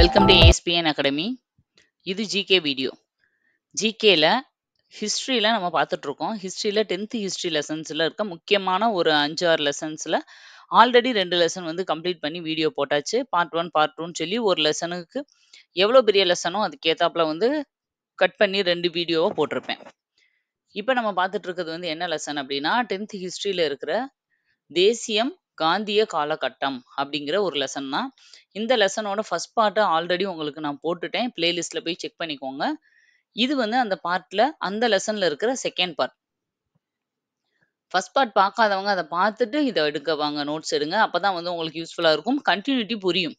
Welcome to ASPN academy. இது GK video. ஜிகேல ஹிஸ்ட்ரியில நம்ம பார்த்துட்டு இருக்கோம். ஹிஸ்ட்ரியில 10th ஹிஸ்ட்ரி லெசன்ஸ்ல இருக்க முக்கியமான ஒரு 5, 6 லெசன்ஸ்ல ஆல்ரெடி 2 லெசன் வந்து கம்ப்ளீட் பண்ணி வீடியோ போட்டாச்சு. பார்ட் 1, பார்ட் 2ன்னு சொல்லி ஒரு லெசனுக்கு எவ்வளோ பெரிய லெசனோ அதுக்கு ஏத்தாப்புல வந்து கட் பண்ணி 2 வீடியோவா போட்டிருப்பேன். இப்போ நம்ம பார்த்துட்டு இருக்கிறது வந்து என்ன லெசன் அப்படின்னா 10th ஹிஸ்ட்ரியில இருக்கிற தேசியம் காந்திய காலகட்டம் அப்படிங்கிற ஒரு லெசன் தான். இந்த லெசனோட ஃபர்ஸ்ட் பார்ட் ஆல்ரெடி உங்களுக்கு நான் போட்டுட்டேன். பிளேலிஸ்ட்ல போய் செக் பண்ணிக்கோங்க. இது வந்து அந்த பார்ட்ல அந்த லெசன்ல இருக்கிற செகண்ட் பார்ட். ஃபர்ஸ்ட் பார்ட் பார்க்காதவங்க அதை பார்த்துட்டு இதை எடுக்க வாங்க, நோட்ஸ் எடுங்க. அப்பதான் வந்து உங்களுக்கு யூஸ்ஃபுல்லா இருக்கும். கண்டினியூட்டி புரியும்.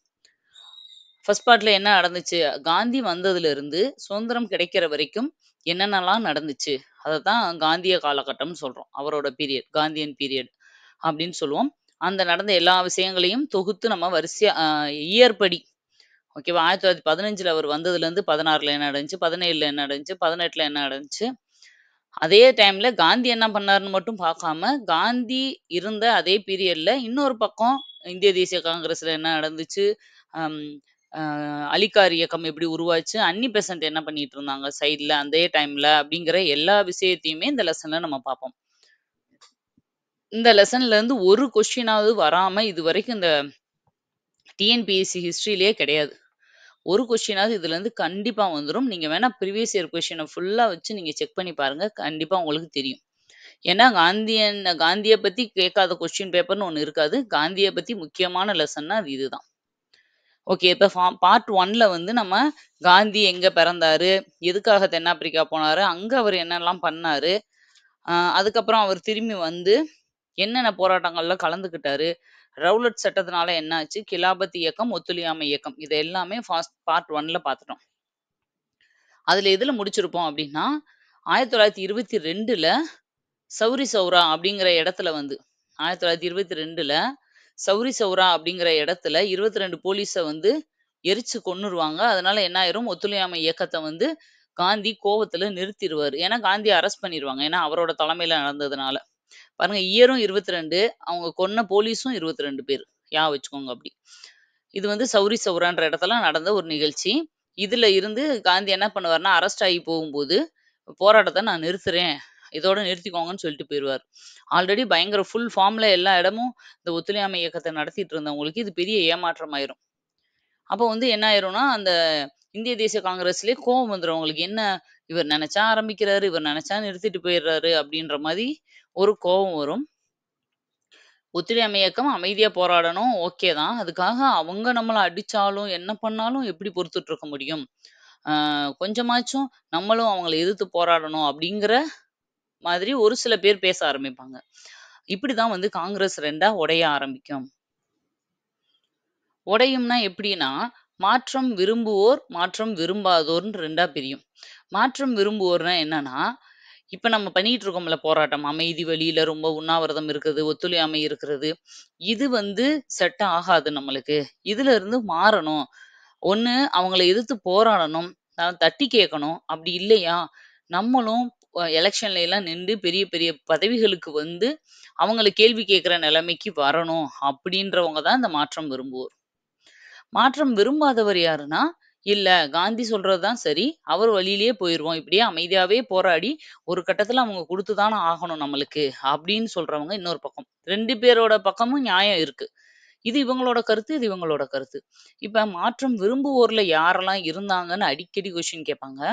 ஃபர்ஸ்ட் பார்ட்ல என்ன நடந்துச்சு, காந்தி வந்ததுல இருந்து சுதந்திரம் கிடைக்கிற வரைக்கும் என்னென்னலாம் நடந்துச்சு, அதை தான் காந்திய காலகட்டம்னு சொல்றோம். அவரோட பீரியட், காந்தியன் பீரியட் அப்படின்னு சொல்லுவோம். அந்த நடந்த எல்லா விஷயங்களையும் தொகுத்து நம்ம வரிசையா இயர் படி, ஓகேவா, 1915 அவர் வந்ததுல இருந்து 16ல என்ன நடந்துச்சு, 17ல என்ன நடந்துச்சு, 18ல என்ன நடந்துச்சு, அதே டைம்ல காந்தி என்ன பண்ணாருன்னு மட்டும் பார்க்காம காந்தி இருந்த அதே பீரியட்ல இன்னொரு பக்கம் இந்திய தேசிய காங்கிரஸ்ல என்ன நடந்துச்சு, ஹம், அலிகார் இயக்கம் எப்படி உருவாச்சு, அன்னி பெசன்ட் என்ன பண்ணிட்டு இருந்தாங்க சைட்ல அதே டைம்ல அப்படிங்கிற எல்லா விஷயத்தையுமே இந்த லெசன்ல நம்ம பார்ப்போம். இந்த லெசன்ல இருந்து ஒரு கொஸ்டினாவது வராம இது வரைக்கும் இந்த டிஎன்பிஎஸ்சி ஹிஸ்டரியிலேயே கிடையாது. ஒரு கொஸ்டினாவது இதுல இருந்து கண்டிப்பா வந்துடும். நீங்க வேணா ப்ரீவியஸ் இயர் கொஸ்டினை ஃபுல்லா வச்சு நீங்க செக் பண்ணி பாருங்க. கண்டிப்பா உங்களுக்கு தெரியும். ஏன்னா காந்தியை பத்தி கேட்காத கொஸ்டின் பேப்பர்னு ஒண்ணு இருக்காது. காந்தியை பத்தி முக்கியமான லெசன்னா அது இதுதான். ஓகே, இப்ப பார்ட் 1ல வந்து நம்ம காந்தி எங்க பிறந்தாரு, எதுக்காக தென்னாப்பிரிக்கா போனாரு, அங்க அவர் என்னெல்லாம் பண்ணாரு, அதுக்கப்புறம் அவர் திரும்பி வந்து என்னென்ன போராட்டங்கள்ல கலந்துக்கிட்டாரு, ரவுலட் சட்டத்தினால என்னாச்சு, கிலாபத் இயக்கம், ஒத்துழையாமை இயக்கம், இது எல்லாமே பார்ட் 1ல பார்த்துட்டோம். அதுல எதுல முடிச்சிருப்போம் அப்படின்னா 1922ல சௌரி சௌரா அப்படிங்கிற இடத்துல வந்து 1922ல சௌரி சௌரா அப்படிங்கிற இடத்துல 22 போலீஸை வந்து எரிச்சு கொன்னுருவாங்க. அதனால என்ன ஆயிரும், ஒத்துழையாமை இயக்கத்தை வந்து காந்தி கோவத்துல நிறுத்திடுவாரு. ஏன்னா காந்தி அரெஸ்ட் பண்ணிடுவாங்க, ஏன்னா அவரோட தலைமையில நடந்ததுனால. பாருங்க, இயரும் 22, அவங்க கொன்ன போலீஸும் 22 பேர். வச்சுக்கோங்க அப்படி. இது வந்து சௌரி சௌரான்ற இடத்துல நடந்த ஒரு நிகழ்ச்சி. இதுல இருந்து காந்தி என்ன பண்ணுவாருன்னா, அரெஸ்ட் ஆகி போகும்போது போராட்டத்தை நான் நிறுத்துறேன், இதோட நிறுத்திக்கோங்கன்னு சொல்லிட்டு போயிடுவார். ஆல்ரெடி பயங்கர ஃபுல் ஃபார்ம்ல எல்லா இடமும் இந்த ஒத்துழையாமை இயக்கத்தை நடத்திட்டு இருந்தவங்களுக்கு இது பெரிய ஏமாற்றம் ஆயிரும். அப்போ வந்து என்ன ஆயிரும்னா, அந்த இந்திய தேசிய காங்கிரஸ்லயே கோவம் வந்துரும் அவங்களுக்கு. என்ன, இவர் நினைச்சா ஆரம்பிக்கிறாரு, இவர் நினைச்சா நிறுத்திட்டு போயிடுறாரு அப்படின்ற மாதிரி ஒரு கோபம் வரும். ஒத்துழையாமை இயக்கம் அமைதியா போராடணும், ஓகே தான். அதுக்காக அவங்க நம்மள அடிச்சாலும் என்ன பண்ணாலும் எப்படி பொறுத்துட்டு இருக்க முடியும்? கொஞ்சமாச்சும் நம்மளும் அவங்கள எதிர்த்து போராடணும் அப்படிங்கிற மாதிரி ஒரு சில பேர் பேச ஆரம்பிப்பாங்க. இப்படிதான் வந்து காங்கிரஸ் 2ஆ உடைய ஆரம்பிக்கும். உடையும்னா எப்படின்னா, மாற்றம் விரும்புவோர், மாற்றம் விரும்பாதோர்ன்னு 2ஆ பிரியும். மாற்றம் விரும்புவோர்னா என்னன்னா, இப்ப நம்ம பண்ணிட்டு இருக்கோம்ல போராட்டம், அமைதி வழியில ரொம்ப உண்ணாவிரதம் இருக்கிறது, ஒத்துழையாமை இருக்கிறது, இது வந்து செட் ஆகாது நம்மளுக்கு. இதுல இருந்து மாறணும். ஒண்ணு அவங்கள எதிர்த்து போராடணும், தட்டி கேட்கணும். அப்படி இல்லையா, நம்மளும் எலெக்ஷன்ல எல்லாம் நின்று பெரிய பெரிய பதவிகளுக்கு வந்து அவங்கள கேள்வி கேட்கிற நிலைமைக்கு வரணும் அப்படின்றவங்க தான் இந்த மாற்றம் விரும்புவோர். மாற்றம் விரும்பாதவர் யாருன்னா, இல்ல காந்தி சொல்றதுதான் சரி, அவர் வழியிலேயே போயிருவோம், இப்படியே அமைதியாவே போராடி ஒரு கட்டத்துல அவங்க கொடுத்துதானே ஆகணும் நம்மளுக்கு அப்படின்னு சொல்றவங்க இன்னொரு பக்கம். 2 பேரோட பக்கமும் நியாயம் இருக்கு. இது இவங்களோட கருத்து, இது இவங்களோட கருத்து. இப்ப மாற்றம் விரும்புவோர்ல யாரெல்லாம் இருந்தாங்கன்னு அடிக்கடி கொஸ்டின் கேட்பாங்க.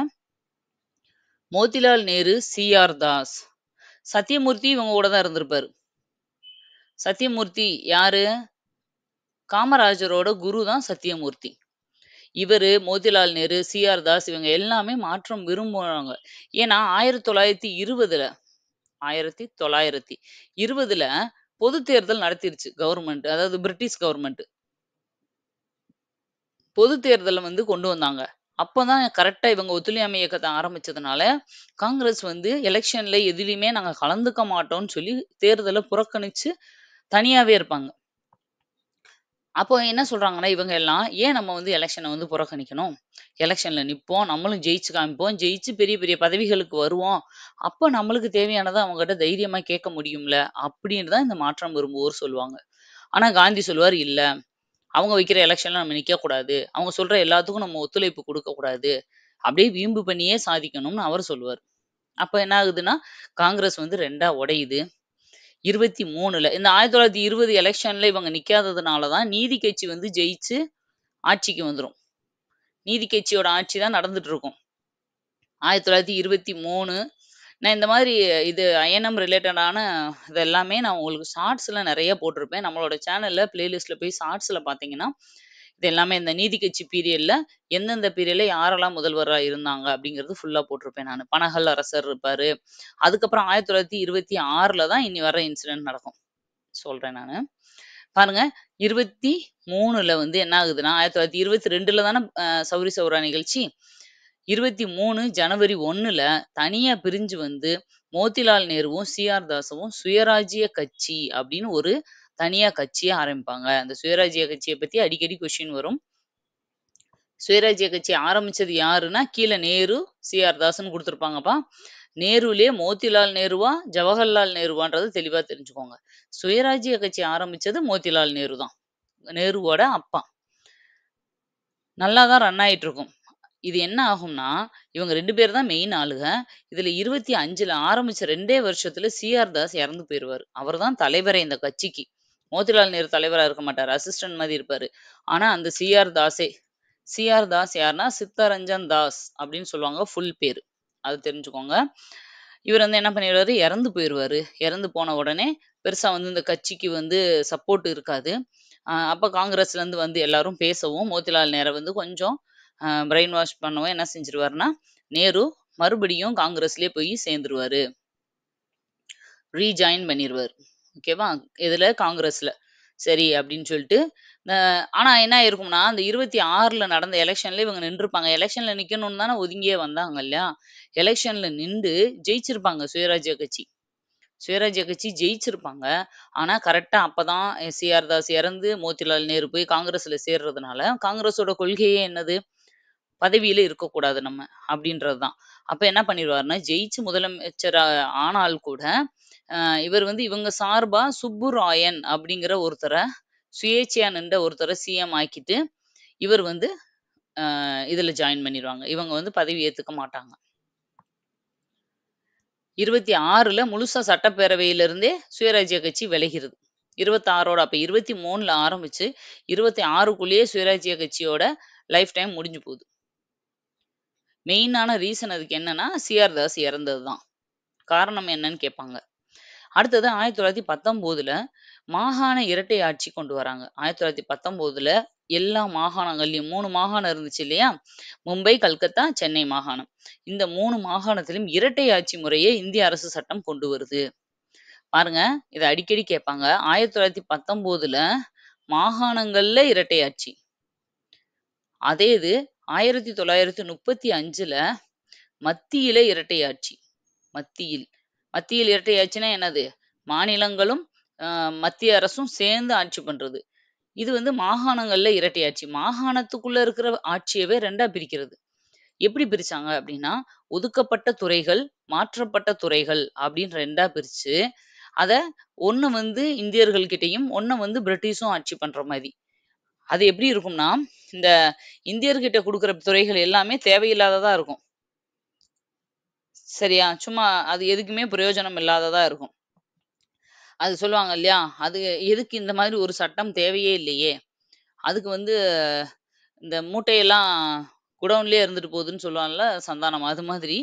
மோதிலால் நேரு, CR தாஸ், சத்தியமூர்த்தி இவங்க கூட தான் இருந்திருப்பாரு. சத்தியமூர்த்தி யாரு, காமராஜரோட குரு தான் சத்தியமூர்த்தி. இவரு, மோதிலால் நேரு, CR தாஸ் இவங்க எல்லாமே மாற்றம் விரும்புவாங்க. ஏன்னா 1920ல பொது தேர்தல் நடத்திருச்சு கவர்மெண்ட், அதாவது பிரிட்டிஷ் கவர்மெண்ட். பொது தேர்தலை வந்து கொண்டு வந்தாங்க. அப்பதான் கரெக்டா இவங்க ஒத்துழையாமை இயக்கத்தை ஆரம்பிச்சதுனால காங்கிரஸ் வந்து எலெக்ஷன்ல எதுலையுமே நாங்க கலந்துக்க மாட்டோம்னு சொல்லி தேர்தலை புறக்கணிச்சு தனியாவே இருப்பாங்க. அப்போ என்ன சொல்றாங்கன்னா, இவங்க எல்லாம் ஏன் நம்ம வந்து எலெக்ஷனை வந்து புறக்கணிக்கணும், எலெக்ஷன்ல நிப்போம், நம்மளும் ஜெயிச்சு காமிப்போம், ஜெயிச்சு பெரிய பெரிய பதவிகளுக்கு வருவோம், அப்ப நம்மளுக்கு தேவையானதை அவங்ககிட்ட தைரியமா கேட்க முடியும்ல அப்படின்னு தான் இந்த மாற்றம் விரும்புவோர் சொல்லுவாங்க. ஆனா காந்தி சொல்லுவார், இல்ல, அவங்க வைக்கிற எலெக்ஷன்ல நம்ம நிக்கக்கூடாது. அவங்க சொல்ற எல்லாத்துக்கும் நம்ம ஒத்துழைப்பு குடுக்கக்கூடாது. அப்படியே வீம்பு பண்ணியே சாதிக்கணும்னு அவர் சொல்லுவாரு. அப்ப என்ன ஆகுதுன்னா, காங்கிரஸ் வந்து 2ஆ உடையுது. 23ல இந்த 1920 எலக்ஷன்ல இவங்க நிக்காததுனால தான் நீதி கட்சி வந்து ஜெயிச்சு ஆட்சிக்கு வந்துரும். நீதி கட்சியோட ஆட்சி தான் நடந்துட்டு இருக்கும். 1923 நான் இந்த மாதிரி இது ஐஎன்எம் ரிலேட்டடான இது எல்லாமே நான் உங்களுக்கு ஷார்ட்ஸ்ல நெறைய போட்டிருப்பேன். நம்மளோட சேனல்ல பிளேலிஸ்ட்ல போய் ஷார்ட்ஸ்ல பார்த்தீங்கன்னா, இது எல்லாமே இந்த நீதி கட்சி பீரியட்ல எந்தெந்த பீரியட்ல யாரெல்லாம் முதல்வரா இருந்தாங்க அப்படிங்கிறது ஃபுல்லா போட்டிருப்பேன் நானு. பனகல் அரசர் இருப்பாரு. அதுக்கப்புறம் 1926ல தான் இனி வர இன்சிடென்ட் நடக்கும். சொல்றேன் நானு. பாருங்க 23ல வந்து என்ன ஆகுதுன்னா, 1922ல தான சௌரி சௌரா நிகழ்ச்சி. 23 ஜனவரி 1ல தனியா பிரிஞ்சு வந்து மோதிலால் நேருவும், சி.ஆர். தாஸும் சுயராஜ்ய கட்சி அப்படின்னு ஒரு தனியா கட்சிய ஆரம்பிப்பாங்க. அந்த சுயராஜ்ய கட்சிய பத்தி அடிக்கடி கொஸ்டின் வரும். சுயராஜ்ய கட்சி ஆரம்பிச்சது யாருன்னா, கீழ நேரு, சி.ஆர். தாஸ்ன்னு குடுத்துருப்பாங்கப்பா. நேருலயே மோதிலால் நேருவா, ஜவஹர்லால் நேருவான்றத தெளிவா தெரிஞ்சுக்கோங்க. சுயராஜ்ய கட்சி ஆரம்பிச்சது மோதிலால் நேரு தான். நேருவோட அப்பா. நல்லா தான் ரன் ஆயிட்டு இருக்கும். இது என்ன ஆகும்னா, இவங்க 2 பேர் தான் மெயின் ஆளுக. இதுல 25ல ஆரம்பிச்ச 2டே வருஷத்துல சி.ஆர். தாஸ் இறந்து போயிருவாரு. அவர் தான் தலைவரே இந்த கட்சிக்கு. மோதிலால் நேரு தலைவரா இருக்க மாட்டாரு. அசிஸ்டன்ட் மாரி இருப்பாரு. ஆனா அந்த சி.ஆர். தாஸே சி.ஆர். தாஸ் யாருன்னா, சித்தரஞ்சன் தாஸ் அப்படின்னு சொல்லுவாங்க ஃபுல் பேரு. அது தெரிஞ்சுக்கோங்க. இவர் வந்து என்ன பண்ணிருவாரு, இறந்து போயிருவாரு. இறந்து போன உடனே பெருசா வந்து இந்த கட்சிக்கு வந்து சப்போர்ட் இருக்காது. அப்ப காங்கிரஸ்லேருந்து வந்து எல்லாரும் பேசவும், மோதிலால் நேர வந்து கொஞ்சம் பிரெயின் வாஷ் பண்ணவும் என்ன செஞ்சுருவாருன்னா, நேரு மறுபடியும் காங்கிரஸ்லயே போய் சேர்ந்துருவாரு. ரீஜாயின் பண்ணிருவாரு. ஓகேவா? எதுல? காங்கிரஸ்ல. சரி அப்படின்னு சொல்லிட்டு, அ ஆனா என்ன ஆயிருக்கும்னா, அந்த 26ல நடந்த எலக்ஷன்ல இவங்க நின்றுப்பாங்க. எலக்ஷன்ல நிக்கணும்னு தானே ஒதுங்கியே வந்தாங்க இல்லையா? எலக்ஷன்ல நிண்டு ஜெயிச்சிருப்பாங்க சுயராஜ்ய கட்சி. சுயராஜ்ய கட்சி ஜெயிச்சிருப்பாங்க. ஆனா கரெக்ட்டா அப்பதான் சி.ஆர். தாஸ் இறந்து, மோதிலால் நேரு போய் காங்கிரஸ்ல சேர்றதுனால, காங்கிரஸோட கொள்கையே என்னது? பதவியில இருக்கக்கூடாது நம்ம அப்படின்றது தான். அப்ப என்ன பண்ணிருவாருன்னா, ஜெயிச்சு முதலமைச்சர் ஆனால் கூட, அ இவர் வந்து இவங்க சார்பா சுப்புராயன் அப்படிங்கிற ஒருத்தர சுயேட்சையா நின்ற ஒருத்தர சிஎம் ஆக்கிட்டு, இவர் வந்து இதுல ஜாயின் பண்ணிருவாங்க. இவங்க வந்து பதவி ஏத்துக்க மாட்டாங்க. 26ல முழுசா சட்டப்பேரவையிலிருந்தே சுயராஜ்ய கட்சி விலகிறது. 26ஓட அப்ப 23ல ஆரம்பிச்சு 26க்குள்ளேயே சுயராஜ்ய கட்சியோட லைஃப் டைம் முடிஞ்சு போகுது. மெயினான ரீசன் அதுக்கு என்னன்னா, சி.ஆர். தாஸ் இறந்தது தான். காரணம் என்னன்னு கேட்பாங்க. அடுத்தது 1919ல மாகாண இரட்டை ஆட்சி கொண்டு வராங்க. 1919ல எல்லா மாகாணங்கள்லயும் 3 மாகாணம் இருந்துச்சு இல்லையா? மும்பை, கல்கத்தா, சென்னை மாகாணம். இந்த 3 மாகாணத்திலும் இரட்டை ஆட்சி முறையை இந்திய அரசு சட்டம் கொண்டு வருது. பாருங்க, இத அடிக்கடி கேட்பாங்க. 1919ல மாகாணங்கள்ல இரட்டை ஆட்சி. அதே இது 1935ல மத்தியில இரட்டை ஆட்சி. மத்தியில். மத்தியில் இரட்டை ஆட்சினா என்னது? மாநிலங்களும், அ மத்திய அரசும் சேர்ந்து ஆட்சி பண்றது. இது வந்து மாகாணங்கள்ல இரட்டை ஆட்சி. மாகாணத்துக்குள்ள இருக்கிற ஆட்சியவே 2ஆ பிரிக்கிறது. எப்படி பிரிச்சாங்க அப்படின்னா, ஒதுக்கப்பட்ட துறைகள், மாற்றப்பட்ட துறைகள் அப்படின்னு 2ஆ பிரிச்சு, அத ஒண்ணு வந்து இந்தியர்கள் கிட்டயும், ஒண்ண வந்து பிரிட்டிஷும் ஆட்சி பண்ற மாரி. அது எப்படி இருக்கும்னா, இந்த இந்தியர்கிட்ட குடுக்குற துறைகள் எல்லாமே தேவையில்லாததா இருக்கும். சரியா? சும்மா அது எதுக்குமே பிரயோஜனம் இல்லாததா இருக்கும். அது சொல்லுவாங்க இல்லையா? அது எதுக்கு இந்த மாதிரி ஒரு சட்டம் தேவையே இல்லையே! அதுக்கு வந்து இந்த மூட்டையெல்லாம் குடோன்லயே இருந்துட்டு போகுதுன்னு சொல்லுவான்ல சந்தானம். அது மாதிரி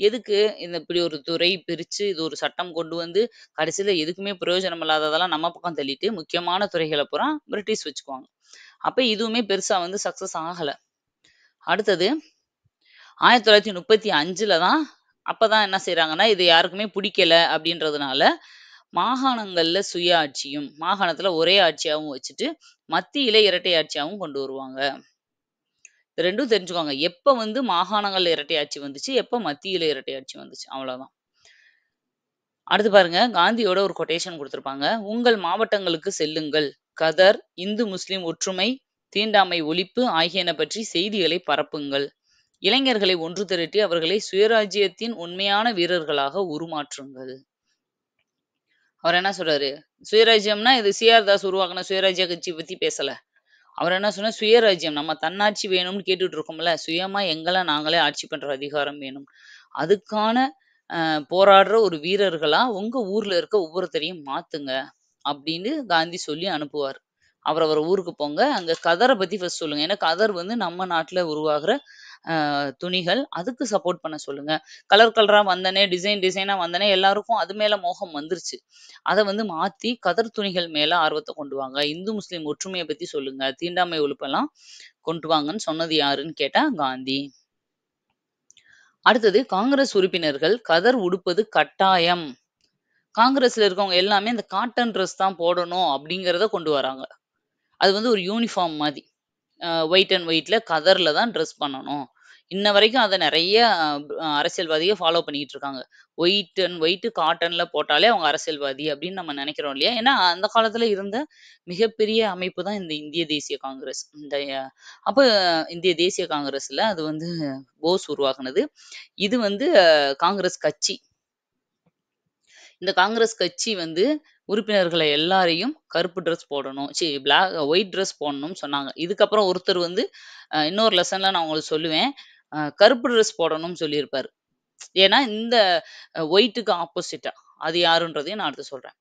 எதுக்கு இந்த இப்படி ஒரு துறை பிரிச்சு இது ஒரு சட்டம் கொண்டு வந்து கடைசியில எதுக்குமே பிரயோஜனம் இல்லாததெல்லாம் நம்ம பக்கம் தள்ளிட்டு முக்கியமான துறைகள பூரா பிரிட்டிஷ் வச்சுக்குவாங்க. அப்ப இதுவுமே பெருசா வந்து சக்சஸ் ஆகல. அடுத்தது 1935ல தான் அப்பதான் என்ன செய்றாங்கன்னா, இது யாருக்குமே பிடிக்கல அப்படின்றதுனால, மாகாணங்கள்ல சுயாட்சியும், மாகாணத்துல ஒரே ஆட்சியாவும் வச்சுட்டு, மத்தியில இரட்டை ஆட்சியாவும் கொண்டு வருவாங்க. இது 2ம் தெரிஞ்சுக்கோங்க. எப்ப வந்து மாகாணங்கள்ல இரட்டை ஆட்சி வந்துச்சு, எப்ப மத்தியில இரட்டை ஆட்சி வந்துச்சு. அவ்வளோதான். அடுத்து பாருங்க, காந்தியோட ஒரு கொட்டேஷன் குடுத்திருப்பாங்க. "உங்கள் மாவட்டங்களுக்கு செல்லுங்கள். கதர், இந்து முஸ்லிம் ஒற்றுமை, தீண்டாமை ஒழிப்பு ஆகியன பற்றி செய்திகளை பரப்புங்கள். இளைஞர்களை ஒன்று திரட்டி அவர்களை சுயராஜ்யத்தின் உண்மையான வீரர்களாக உருமாற்றுங்கள்." அவர் என்ன சொல்றாரு? சுயராஜ்யம்னா இது சி.ஆர். தாஸ் உருவாக்குன சுயராஜ்ய கட்சி பத்தி பேசல. அவர் என்ன சொன்னார், சுயராஜ்யம். நம்ம தன்னாட்சி வேணும்னு கேட்டுட்டு இருக்கோம்ல. சுயமா எங்கள நாங்களே ஆட்சி பண்ற அதிகாரம் வேணும். அதுக்கான போராடுற ஒரு வீரர்களா உங்க ஊர்ல இருக்க ஒவ்வொருத்தரையும் மாத்துங்க. அப்படின்னு காந்தி சொல்லி அனுப்புவார். அவரவர் ஊருக்கு போங்க. அங்க கதர பத்தி ஃபர்ஸ்ட் சொல்லுங்க. ஏன்னா கதர் வந்து நம்ம நாட்டுல உருவாகுற துணிகள். அதுக்கு சப்போர்ட் பண்ண சொல்லுங்க. கலர் கலரா வந்தனே, டிசைன் டிசைனா வந்தனே எல்லாருக்கும் அது மேல மோகம் வந்துருச்சு. அத வந்து மாத்தி கதர் துணிகள் மேல ஆர்வத்த கொண்டு வாங்க. இந்து, முஸ்லிம் ஒற்றுமைய பத்தி சொல்லுங்க. தீண்டாமை ஒழிப்பெல்லாம் கொண்டு வாங்கன்னு சொன்னது யாருன்னு கேட்டா காந்தி. அடுத்தது காங்கிரஸ் உறுப்பினர்கள் கதர் உடுப்பது கட்டாயம். காங்கிரஸ்ல இருக்கவங்க எல்லாமே இந்த காட்டன் ட்ரெஸ் தான் போடணும் அப்படிங்கிறத கொண்டு வராங்க. அது வந்து ஒரு யூனிஃபார்ம் மாதி. ஒயிட் அண்ட் ஒயிட்ல கதர்ல தான் ட்ரெஸ் பண்ணணும். இன்ன வரைக்கும் அத நெறைய அரசியல்வாதிக ஃபாலோ பண்ணிக்கிட்டு இருக்காங்க. ஒயிட் அண்ட் ஒயிட் காட்டன்ல போட்டாலே அவங்க அரசியல்வாதி அப்படின்னு நம்ம நெனைக்கிறோம் இல்லையா? ஏன்னா அந்த காலத்துல இருந்த மிகப்பெரிய அமைப்பு தான் இந்த இந்திய தேசிய காங்கிரஸ். அப்ப இந்திய தேசிய காங்கிரஸ்ல அது வந்து போஸ் உருவாக்குனது. இது வந்து காங்கிரஸ் கட்சி. இந்த காங்கிரஸ் கட்சி வந்து உறுப்பினர்கள எல்லாரையும் கருப்பு ட்ரெஸ் போடணும். ஒயிட் ட்ரெஸ் போடணும்னு சொன்னாங்க. இதுக்கப்புறம் ஒருத்தர் வந்து இன்னொரு லெசன்ல நான் உங்களுக்கு சொல்லுவேன். கருப்பு ட்ரெஸ் போடணும்னு சொல்லியிருப்பாரு. ஏன்னா இந்த ஒயிட்டுக்கு ஆப்போசிட்டா. அது யாருன்றதையும் நான் அடுத்து சொல்றேன்.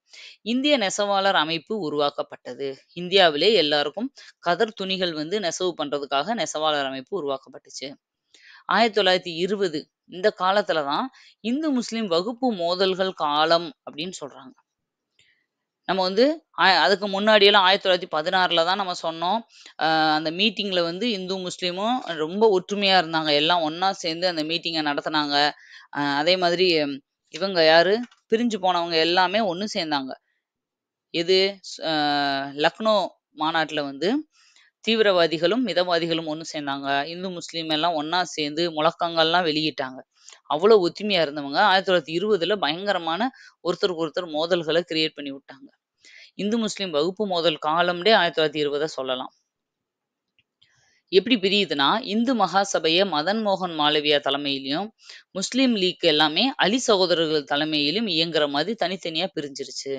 இந்திய நெசவாளர் அமைப்பு உருவாக்கப்பட்டது. இந்தியாவிலே எல்லாருக்கும் கதர் துணிகள் வந்து நெசவு பண்றதுக்காக நெசவாளர் அமைப்பு உருவாக்கப்பட்டுச்சு. 1920 இந்த காலத்துல தான் இந்து, முஸ்லிம் வகுப்பு மோதல்கள் காலம் அப்படின்னு சொல்றாங்க. நம்ம வந்து அதுக்கு முன்னாடியெல்லாம் 1916ல தான் நம்ம சொன்னோம். அந்த மீட்டிங்ல வந்து இந்து, முஸ்லிமும் ரொம்ப ஒற்றுமையா இருந்தாங்க. எல்லாம் ஒண்ணா சேர்ந்து அந்த மீட்டிங்க நடத்துனாங்க. அதே மாதிரி இவங்க யாரு? பிரிஞ்சு போனவங்க எல்லாமே ஒண்ணு சேர்ந்தாங்க. எது? அ லக்னோ மாநாட்டுல வந்து தீவிரவாதிகளும், மிதவாதிகளும் ஒண்ணு சேர்ந்தாங்க. இந்து, முஸ்லீம் எல்லாம் ஒண்ணா சேர்ந்து முழக்கங்கள்லாம் வெளியிட்டாங்க. அவ்வளோ ஒத்துமையா இருந்தவங்க 1920ல பயங்கரமான ஒருத்தருக்கு ஒருத்தர் மோதல்கள கிரியேட் பண்ணி விட்டாங்க. இந்து, முஸ்லீம் வகுப்பு மோதல் காலம்னே 1920 சொல்லலாம். எப்படி பிரியுதுன்னா, இந்து மகாசபைய மதன் மோகன் மாளவியா தலைமையிலயும், முஸ்லீம் லீக் எல்லாமே அலி சகோதரர்கள் தலைமையிலும் இயங்குற மாதிரி தனித்தனியா பிரிஞ்சிருச்சு.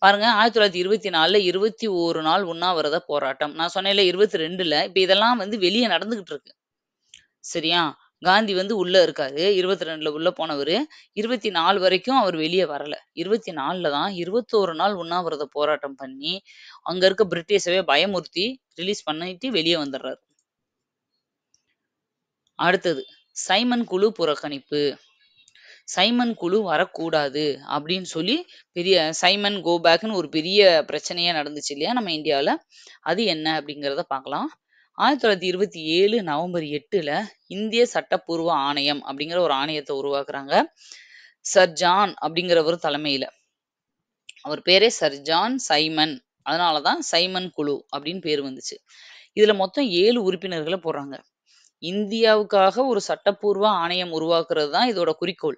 பாருங்க 1924ல 21 நாள் உண்ணாவிரத போராட்டம். நான் சொன்னேன்ல 22ல இப்ப இதெல்லாம் வந்து வெளிய நடந்துகிட்டு இருக்கு. சரியா? காந்தி வந்து உள்ள இருக்காரு. 22ல உள்ள போனவரு. 24 வரைக்கும் அவர் வெளிய வரல. 24ல தான் 21 நாள் உண்ணாவிரத போராட்டம் பண்ணி, அங்க இருக்க பிரிட்டிஷவே பயமுறுத்தி ரிலீஸ் பண்ணிட்டு வெளிய வந்துர்றாரு. அடுத்தது சைமன் குழு புறக்கணிப்பு. சைமன் குழு வரக்கூடாது அப்படின்னு சொல்லி பெரிய சைமன் கோ பேக்ன்னு ஒரு பெரிய பிரச்சனையே நடந்துச்சு இல்லையா நம்ம இந்தியாவில். அது என்ன அப்படிங்கிறத பார்க்கலாம். 1927 நவம்பர் 8ல இந்திய சட்டப்பூர்வ ஆணையம் அப்படிங்கிற ஒரு ஆணையத்தை உருவாக்குறாங்க. சர் ஜான் அப்படிங்கிறவர் தலைமையில. அவர் பேரே சர் ஜான் சைமன். அதனாலதான் சைமன் குழு அப்படின்னு பேர் வந்துச்சு. இதுல மொத்தம் 7 உறுப்பினர்களை போடுறாங்க. இந்தியாவுக்காக ஒரு சட்டப்பூர்வ ஆணையம் உருவாக்குறது தான் இதோட குறிக்கோள்.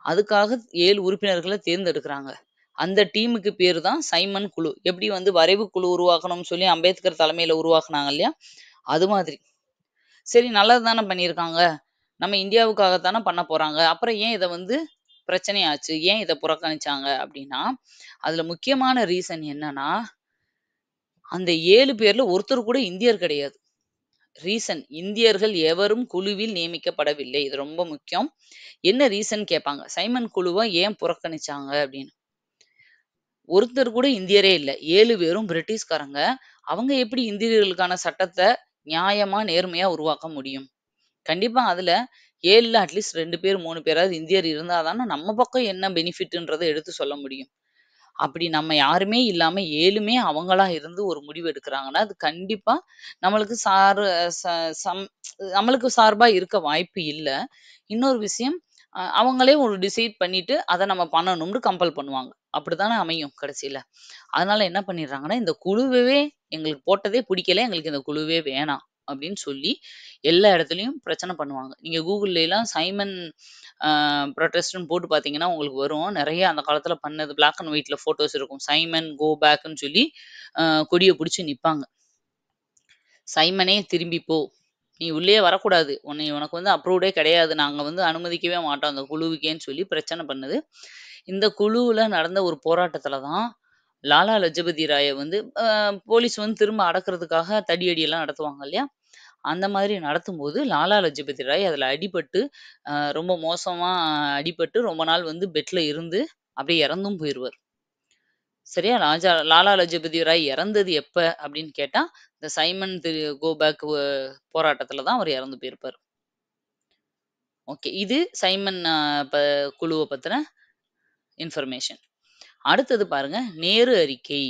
அதுக்காக 7 உறுப்பினர்களை தேர்ந்தெடுக்கிறாங்க. அந்த டீமுக்கு பேரு தான் சைமன் குழு. எப்படி வந்து வரைவு குழு உருவாக்கணும்னு சொல்லி அம்பேத்கர் தலைமையில உருவாக்குனாங்க இல்லையா? அது மாதிரி. சரி நல்லது தானே பண்ணியிருக்காங்க. நம்ம இந்தியாவுக்காகத்தானே பண்ண போறாங்க. அப்புறம் ஏன் இத வந்து பிரச்சனையாச்சு? ஏன் இத புறக்கணிச்சாங்க அப்படின்னா, அதுல முக்கியமான ரீசன் என்னன்னா, அந்த 7 பேர்ல ஒருத்தர் கூட இந்தியர் கிடையாது. ரீசன் இந்தியர்கள் எவரும் குழுவில் நியமிக்கப்படவில்லை. இது ரொம்ப முக்கியம். என்ன ரீசன் கேட்பாங்க. சைமன் குழுவ ஏன் புறக்கணிச்சாங்க அப்படின்னு. ஒருத்தர் கூட இந்தியரே இல்ல. 7 பேரும் பிரிட்டிஷ்காரங்க. அவங்க எப்படி இந்தியர்களுக்கான சட்டத்த நியாயமா, நேர்மையா உருவாக்க முடியும்? கண்டிப்பா அதுல 7ல அட்லீஸ்ட் 2 பேர், 3 பேராவது இந்தியர் இருந்தா தானே நம்ம பக்கம் என்ன பெனிஃபிட்ன்றத எடுத்து சொல்ல முடியும். அப்படி நம்ம யாருமே இல்லாம 7மே அவங்களா இருந்து ஒரு முடிவு எடுக்குறாங்கன்னா, அது கண்டிப்பா நம்மளுக்கு சாரு ச சம் நம்மளுக்கு சார்பா இருக்க வாய்ப்பு இல்ல. இன்னொரு விஷயம், அவங்களே ஒரு டிசைட் பண்ணிட்டு, அத நம்ம பண்ணணும்னு கம்பல் பண்ணுவாங்க. அப்படித்தானே அமையும் கடைசில. அதனால என்ன பண்ணிடுறாங்கன்னா, இந்த குழுவவே எங்களுக்கு போட்டதே பிடிக்கல. எங்களுக்கு இந்த குழுவே வேணாம். அப்படின்னு சொல்லி எல்லா இடத்துலயும் பிரச்சனை பண்ணுவாங்க. நீங்க Googleலாம் சைமன் புரொட்டஸ்ட்ன்னு போட்டு பார்த்தீங்கன்னா, உங்களுக்கு வரும். நெறைய அந்த காலத்துல பண்ணது பிளாக் அண்ட் ஒயிட்ல ஃபோட்டோஸ் இருக்கும். சைமன் கோ பேக்ன்னு சொல்லி அ கொடிய புடிச்சு நிப்பாங்க. சைமனே திரும்பி போ! நீ உள்ளயே வரக்கூடாது. உனக்கு வந்து அப்ரூவ்டே கிடையாது. நாங்க வந்து அனுமதிக்கவே மாட்டோம் அந்த குழுவுக்கேன்னு சொல்லி பிரச்சனை பண்ணுது. இந்த குழுவுல நடந்த ஒரு போராட்டத்துல தான் லாலா லஜபதி ராய வந்து போலீஸ் வந்து திரும்ப அடக்குறதுக்காக தடியடி எல்லாம் நடத்துவாங்க இல்லையா? அந்த மாதிரி நடத்தும்போது லாலா லஜபதி ராய் அதுல அடிபட்டு, ரொம்ப மோசமா அடிபட்டு ரொம்ப நாள் வந்து பெட்ல இருந்து அப்படியே இறந்தும் போயிருவாரு. சரியா? லாலா லஜபதி ராய் இறந்தது எப்ப அப்படின்னு கேட்டா, இந்த சைமன் கோ பேக் போராட்டத்துல தான் அவர் இறந்து போயிருப்பாரு. ஓகே. இது சைமன் குழுவ பத்தின இன்ஃபர்மேஷன். அடுத்தது பாருங்க, நேரு அறிக்கை.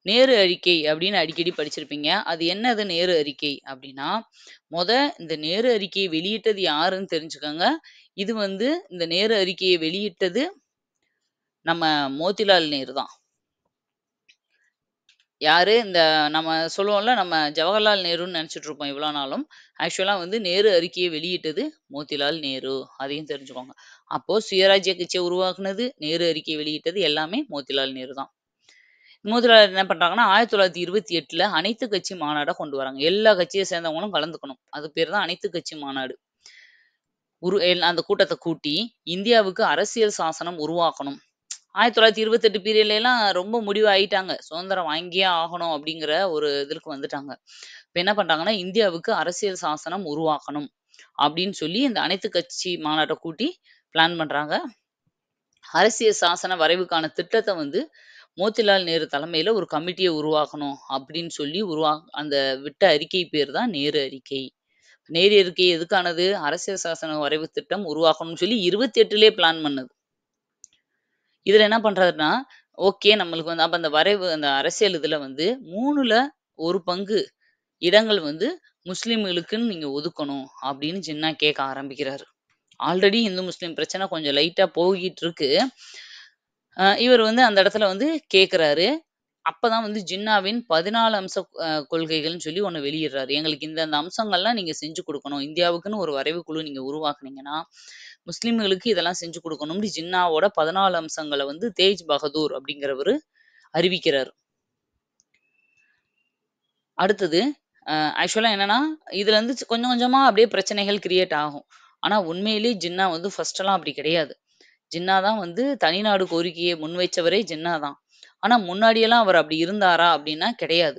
நேரு அறிக்கை அப்படின்னு அடிக்கடி படிச்சிருப்பீங்க. அது என்னது நேரு அறிக்கை அப்படின்னா, மொத இந்த நேரு அறிக்கையை வெளியிட்டது யாருன்னு தெரிஞ்சுக்கங்க. இது வந்து இந்த நேரு அறிக்கையை வெளியிட்டது நம்ம மோதிலால் நேரு தான். யாரு? இந்த நம்ம சொல்லுவோம்ல, நம்ம ஜவஹர்லால் நேருன்னு நெனச்சுட்டு இருப்போம் இவ்வளோ நாளும். ஆக்சுவலா வந்து நேரு அறிக்கைய வெளியிட்டது மோதிலால் நேரு. அதையும் தெரிஞ்சுக்கோங்க. அப்போ சுயராஜ்ய கட்சிய உருவாக்குனது, நேரு அறிக்கை வெளியிட்டது எல்லாமே மோதிலால் நேரு தான். மோதிலால் என்ன பண்றாங்கன்னா, 1928ல அனைத்து கட்சி மாநாட கொண்டு வராங்க. எல்லா கட்சிய சேர்ந்தவங்களும் கலந்துக்கணும். அது பேரு தான் அனைத்து கட்சி மாநாடு. அந்த கூட்டத்த கூட்டி, இந்தியாவுக்கு அரசியல் சாசனம் உருவாக்கணும். 1928 பீரியட்லலாம் ரொம்ப முடிவாயிட்டாங்க. சுதந்திரம் வாங்கியே ஆகணும் அப்படிங்கிற ஒரு இதுக்கு வந்துட்டாங்க. இப்ப என்ன பண்றாங்கன்னா, இந்தியாவுக்கு அரசியல் சாசனம் உருவாக்கணும் அப்படின்னு சொல்லி இந்த அனைத்து கட்சி மாநாட்ட கூட்டி பிளான் பண்றாங்க. அரசியல் சாசன வரைவுக்கான திட்டத்த வந்து மோதிலால் நேரு தலைமையில ஒரு கமிட்டிய உருவாக்கணும் அப்படின்னு சொல்லி அந்த விட்ட அறிக்கை பேர் தான் நேரு அறிக்கை. நேரு அறிக்கை எதுக்கானது? அரசியல் சாசன வரைவு திட்டம் உருவாக்கணும்னு சொல்லி 28லயே பிளான் பண்ணது. இதுல என்ன பண்றாருன்னா, ஓகே நம்மளுக்கு வந்து அப்ப அந்த வரைவு அந்த அரசியல் இதுல வந்து 3ல 1 பங்கு இடங்கள் வந்து முஸ்லிம்களுக்குன்னு நீங்க ஒதுக்கணும் அப்படின்னு ஜின்னா கேட்க ஆரம்பிக்கிறாரு. ஆல்ரெடி இந்து முஸ்லிம் பிரச்சனை கொஞ்சம் லைட்டா போயிட்டு இருக்கு. இவர் வந்து அந்த இடத்துல வந்து கேட்கிறாரு. அப்பதான் வந்து ஜின்னாவின் 14 அம்ச கொள்கைகள்னு சொல்லி ஒண்ணு வெளியிடுறாரு. எங்களுக்கு இந்த அம்சங்கள்லாம் நீங்க செஞ்சு குடுக்கணும். இந்தியாவுக்குன்னு ஒரு வரைவு குழு நீங்க உருவாக்குனீங்கன்னா, முஸ்லிம்களுக்கு இதெல்லாம் செஞ்சு குடுக்கணும்னு ஜின்னாவோட 14 அம்சங்கள வந்து தேஜ் பகதூர் அப்படிங்கிறவரு அறிவிக்கிறாரு. அடுத்தது ஆக்சுவலா என்னன்னா, இதுல இருந்து கொஞ்சம் கொஞ்சமா அப்படியே பிரச்சனைகள் கிரியேட் ஆகும். ஆனா உண்மையிலேயே ஜின்னா வந்து ஃபர்ஸ்ட்டெல்லாம் அப்படி கிடையாது. ஜின்னா தான் வந்து தனிநாடு கோரிக்கையை முன்வைச்சவரே ஜின்னா தான். ஆனா முன்னாடியெல்லாம் அவர் அப்படி இருந்தாரா? அப்படின்னா கிடையாது.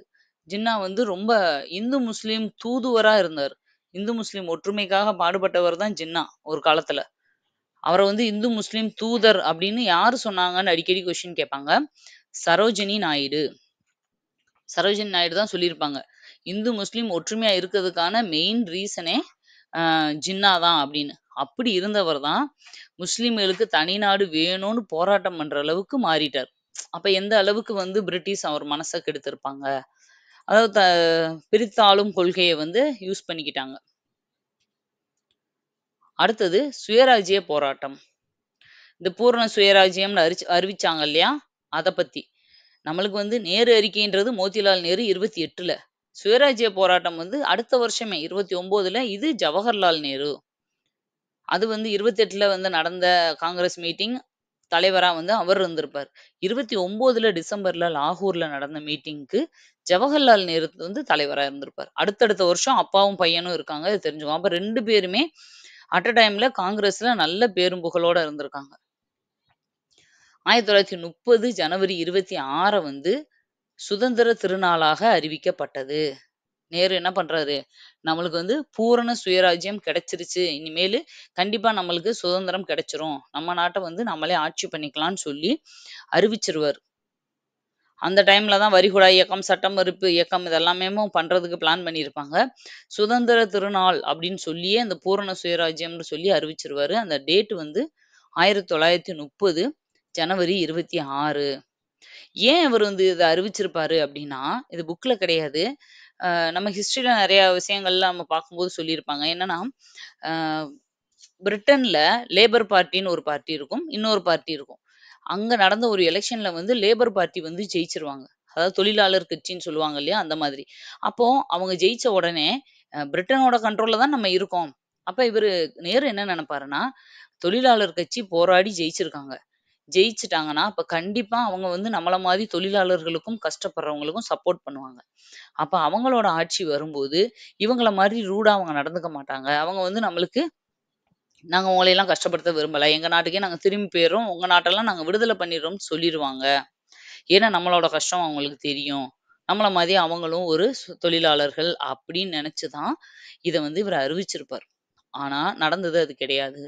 ஜின்னா வந்து ரொம்ப இந்து, முஸ்லீம் தூதுவரா இருந்தாரு. இந்து, முஸ்லீம் ஒற்றுமைக்காக பாடுபட்டவர் தான் ஜின்னா ஒரு காலத்துல. அவர வந்து இந்து, முஸ்லீம் தூதர் அப்படின்னு யாரு சொன்னாங்கன்னு அடிக்கடி கொஸ்டின் கேட்பாங்க. சரோஜினி நாயுடு. சரோஜினி நாயுடு தான் சொல்லியிருப்பாங்க. இந்து, முஸ்லீம் ஒற்றுமையா இருக்கிறதுக்கான மெயின் ரீசனே ஜின்னா தான் அப்படின்னு. அப்படி இருந்தவர் தான் முஸ்லிம்களுக்கு தனிநாடு வேணும்னு போராட்டம் பண்ற அளவுக்கு மாறிட்டார். அப்ப எந்த அளவுக்கு வந்து பிரிட்டிஷ் அவர் மனச கெடுத்திருப்பாங்க. அதாவது பிரித்தாளும் கொள்கைய வந்து யூஸ் பண்ணிக்கிட்டாங்க. அடுத்தது சுயராஜ்ய போராட்டம். இந்த பூரண சுயராஜ்யம்னு அறிவிச்சாங்க இல்லையா? அத பத்தி. நம்மளுக்கு வந்து நேரு அறிக்கைன்றது மோதிலால் நேரு 28ல. சுயராஜ்ய போராட்டம் வந்து அடுத்த வருஷமே 29ல இது ஜவஹர்லால் நேரு. அது வந்து 28ல வந்து நடந்த காங்கிரஸ் மீட்டிங் தலைவரா வந்து அவர் இருந்திருப்பார். 29ல டிசம்பர்ல லாகூர்ல நடந்த மீட்டிங்க்கு ஜவஹர்லால் நேரு வந்து தலைவரா இருந்திருப்பார். அடுத்தடுத்த வருஷம் அப்பாவும் பையனும் இருக்காங்க. இது தெரிஞ்சுக்கோங்க. அப்ப 2 பேருமே அட் அ டைம்ல காங்கிரஸ்ல நல்ல பேரும் புகழோட இருந்திருக்காங்க. 1930 ஜனவரி 26 வந்து சுதந்திர திருநாளாக அறிவிக்கப்பட்டது. நேரு என்ன பண்றாரு? நம்மளுக்கு வந்து பூரண சுயராஜ்யம் கிடைச்சிருச்சு. இனிமேலு கண்டிப்பா நம்மளுக்கு சுதந்திரம் கிடைச்சிரும். நம்ம நாட்ட வந்து நம்மளே ஆட்சி பண்ணிக்கலாம்ன்னு சொல்லி அறிவிச்சுருவாரு. அந்த டைம்ல தான் வரிகுடா இயக்கம், சட்ட மறுப்பு இயக்கம் இதெல்லாமேவும் பண்றதுக்கு பிளான் பண்ணியிருப்பாங்க. சுதந்திர திருநாள் அப்படின்னு சொல்லியே அந்த பூரண சுயராஜ்யம்னு சொல்லி அறிவிச்சுருவாரு. அந்த டேட் வந்து 1930 ஜனவரி 26. ஏன் அவர் வந்து இத அறிவிச்சிருப்பாரு அப்படின்னா, இது புக்ல கிடையாது. நம்ம ஹிஸ்டரியில நெறைய விஷயங்கள்லாம் நம்ம பார்க்கும்போது சொல்லியிருப்பாங்க. என்னன்னா, அ பிரிட்டன்ல லேபர் பார்ட்டின்னு ஒரு பார்ட்டி இருக்கும். இன்னொரு பார்ட்டி இருக்கும். அங்க நடந்த ஒரு எலக்ஷன்ல வந்து லேபர் பார்ட்டி வந்து ஜெயிச்சுருவாங்க. அதாவது தொழிலாளர் கட்சின்னு சொல்லுவாங்க இல்லையா? அந்த மாதிரி. அப்போ அவங்க ஜெயிச்ச உடனே பிரிட்டனோட கண்ட்ரோல்ல தான் நம்ம இருக்கோம். அப்ப இவரு நேரு என்ன நெனப்பாருன்னா, தொழிலாளர் கட்சி போராடி ஜெயிச்சிருக்காங்க. ஜெயிச்சுட்டாங்கன்னா, அப்ப கண்டிப்பா அவங்க வந்து நம்மள மாரி தொழிலாளர்களுக்கும், கஷ்டப்படுறவங்களுக்கும் சப்போர்ட் பண்ணுவாங்க. அப்ப அவங்களோட ஆட்சி வரும்போது, இவங்கள மாரி ரூடா அவங்க நடந்துக்க மாட்டாங்க. அவங்க வந்து நம்மளுக்கு நாங்க உங்களையெல்லாம் கஷ்டப்படுத்த விரும்பல. எங்க நாட்டுக்கே நாங்க திரும்பி போயிர்றோம். உங்க நாட்டெல்லாம் நாங்க விடுதலை பண்ணிர்றோம்னு சொல்லிருவாங்க. ஏன்னா நம்மளோட கஷ்டம் அவங்களுக்கு தெரியும். நம்மள மாதிரி அவங்களும் ஒரு தொழிலாளர்கள் அப்படின்னு நினைச்சு தான் இத வந்து இவரு அறிவிச்சிருப்பார். ஆனா நடந்தது அது கிடையாது.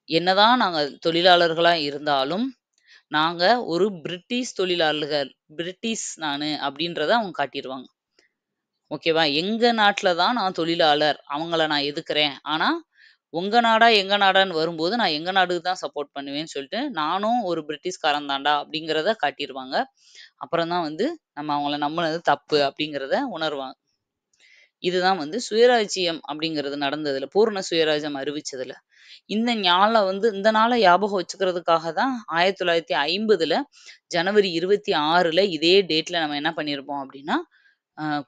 என்னதான் நாங்க தொழிலாளர்களா இருந்தாலும், நாங்க ஒரு பிரிட்டிஷ் தொழிலாளர்கள். பிரிட்டிஷ் நானு அப்படின்றத அவங்க காட்டிருவாங்க. ஓகேவா? எங்க நாட்ல தான் நான் தொழிலாளர். அவங்கள நான் எதுக்குறேன். ஆனா, உங்க நாடா, எங்க நாடான்னு வரும்போது, நான் எங்க நாடுக்கு தான் சப்போர்ட் பண்ணுவேன்னு சொல்லிட்டு, நானும் ஒரு பிரிட்டிஷ்காரன் தான்டா அப்படிங்கிறத காட்டிருவாங்க. அப்புறம் தான் வந்து நம்ம அவங்கள நம்புனது தப்பு அப்படிங்கிறத உணருவாங்க. இதுதான் வந்து சுயராஜ்யம் அப்படிங்கிறது நடந்ததுல, பூரண சுயராஜ்யம் அறிவிச்சதுல. இந்த நாள ஞாபகம் வச்சுக்கிறதுக்காக தான் 1950ல ஜனவரி 26ல இதே டேட்ல நம்ம என்ன பண்ணியிருப்போம் அப்படின்னா,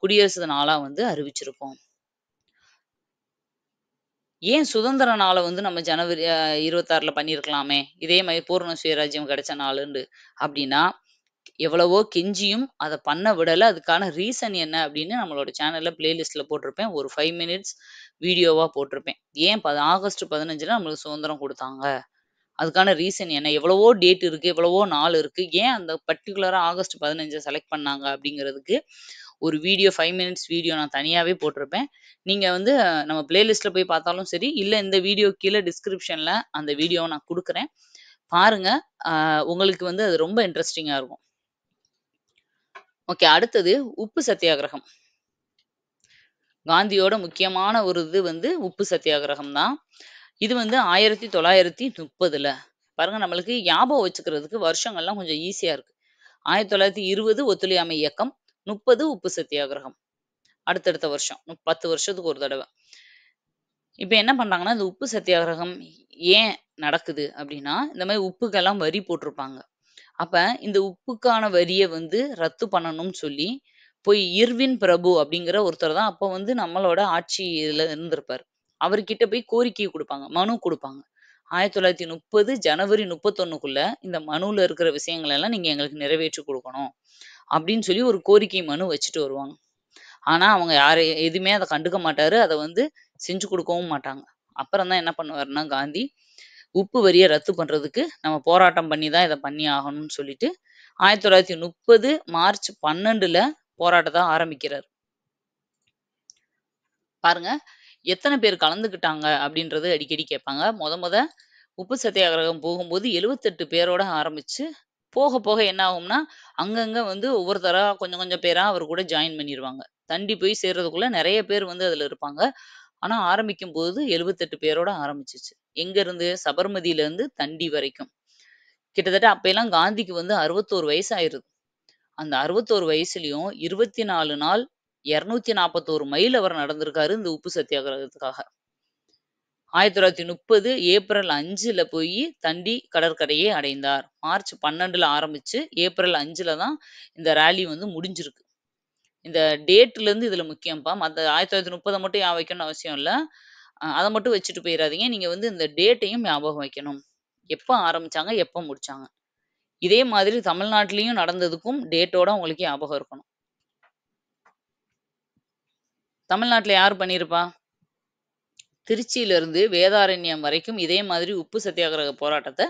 குடியரசு நாளா வந்து அறிவிச்சிருப்போம். ஏன் சுதந்திர நாள வந்து நம்ம ஜனவரி 26ல பண்ணியிருக்கலாமே! இதே மாரி பூரண சுயராஜ்யம் கிடைச்ச நாளுண்டு. அப்டின்னா, எவ்வளவோ கெஞ்சியும் அத பண்ண விடல. அதுக்கான ரீசன் என்ன அப்டின்னு நம்மளோட சேனல்ல பிளேலிஸ்ட்ல போட்டிருப்பேன். ஒரு 5 மினிட்ஸ் வீடியோவா போட்டிருப்பேன். ஏன் ஆகஸ்ட் 15ல நம்மளுக்கு சுதந்திரம் குடுத்தாங்க? அதுக்கான ரீசன் என்ன? எவ்வளவோ டேட் இருக்கு, எவ்வளவோ நாள் இருக்கு. ஏன் அந்த பர்ட்டிகுலரா ஆகஸ்ட் 15 செலக்ட் பண்ணாங்க அப்படிங்கிறதுக்கு ஒரு வீடியோ 5 மினிட்ஸ் வீடியோ நான் தனியாவே போட்டிருப்பேன். நீங்க வந்து நம்ம பிளேலிஸ்ட்ல போய் பார்த்தாலும் சரி, இல்ல இந்த வீடியோ கீழ டிஸ்கிரிப்ஷன்ல அந்த வீடியோவ நான் குடுக்குறேன். பாருங்க. அ உங்களுக்கு வந்து அது ரொம்ப இன்ட்ரஸ்டிங்கா இருக்கும். ஓகே. அடுத்தது உப்பு சத்தியாகிரகம். காந்தியோட முக்கியமான ஒரு இது வந்து உப்பு சத்தியாகிரகம் தான். இது வந்து 1930ல. பாருங்க நம்மளுக்கு ஞாபகம் வச்சுக்கிறதுக்கு வருஷங்கள்லாம் கொஞ்சம் ஈஸியா இருக்கு. 1920 ஒத்துழையாமை இயக்கம், 30 உப்பு சத்தியாகிரகம். அடுத்தடுத்த வருஷம். 10 வருஷத்துக்கு ஒரு தடவ. இப்ப என்ன பண்றாங்கன்னா, இந்த உப்பு சத்தியாகிரகம் ஏன் நடக்குது அப்டின்னா, இந்த மாரி உப்புக்கெல்லாம் வரி போட்டிருப்பாங்க. அப்ப இந்த உப்புக்கான வரிய வந்து ரத்து பண்ணணும்னு சொல்லி, போய் இர்வின் பிரபு அப்படிங்கிற ஒருத்தர் தான் அப்ப வந்து நம்மளோட ஆட்சியில இருந்திருப்பாரு. அவர்கிட்ட போய் கோரிக்கை குடுப்பாங்க. மனு குடுப்பாங்க. 1930 ஜனவரி 31க்குள்ள இந்த மனுல இருக்கிற விஷயங்கள் எல்லாம் நீங்க எங்களுக்கு நிறைவேற்றி குடுக்கணும். அப்படின்னு சொல்லி ஒரு கோரிக்கை மனு வச்சுட்டு வருவாங்க. ஆனா அவங்க எதுவுமே அத கண்டுக்க மாட்டாரு. அத வந்து செஞ்சு குடுக்கவும் மாட்டாங்க. அப்புறம் தான் என்ன பண்ணுவாருன்னா காந்தி, உப்பு வரிய ரத்து பண்றதுக்கு நம்ம போராட்டம் பண்ணி தான் இத பண்ணி ஆகணும்னு சொல்லிட்டு, 1930 மார்ச் 12ல போராட்டத்த ஆரம்பிக்கிறாரு. பாருங்க, எத்தன பேர் கலந்துக்கிட்டாங்க அப்படின்றது அடிக்கடி கேட்பாங்க. மொத உப்பு சத்தியாகிரகம் போகும்போது 78 பேரோட ஆரம்பிச்சு, போக போக என்ன ஆகும்னா, அங்கங்க வந்து ஒவ்வொருத்தரா கொஞ்சம் கொஞ்சம் பேரா அவர் கூட ஜாயின் பண்ணிருவாங்க. தண்டி போய் சேர்றதுக்குள்ள நெறைய பேர் வந்து அதுல இருப்பாங்க. ஆனா ஆரம்பிக்கும்போது 78 பேரோட ஆரம்பிச்சுச்சு. எங்க இருந்து? சபர்மதியிலருந்து தண்டி வரைக்கும். கிட்டத்தட்ட அப்பயெல்லாம் காந்திக்கு வந்து 61 வயசு ஆயிருது. அந்த 61 வயசுலயும் 24 நாள் 241 மைல் அவர் நடந்திருக்காரு இந்த உப்பு சத்தியாகிரகத்துக்காக. 1930 ஏப்ரல் 5ல போயி தண்டி கடற்கரையை அடைந்தார். மார்ச் 12ல ஆரம்பிச்சு, ஏப்ரல் 5ல தான் இந்த ராலி வந்து முடிஞ்சிருக்கு. இந்த டேட்லேருந்து இதுல முக்கியம்ப்பா. மத்த 1930 மட்டும் ஞாபகம் வைக்கணும்னு அவசியம் இல்ல. அத மட்டும் வச்சுட்டு போயிறாதீங்க. நீங்க வந்து இந்த டேட்டையும் ஞாபகம் வைக்கணும். எப்ப ஆரம்பிச்சாங்க? எப்ப முடிச்சாங்க? இதே மாதிரி தமிழ்நாட்டிலயும் நடந்ததுக்கும் டேட்டோட உங்களுக்கு ஞாபகம் இருக்கணும். தமிழ்நாட்டுல யார் பண்ணியிருப்பா? திருச்சியிலிருந்து வேதாரண்யம் வரைக்கும் இதே மாதிரி உப்பு சத்தியாகிரக போராட்டத்த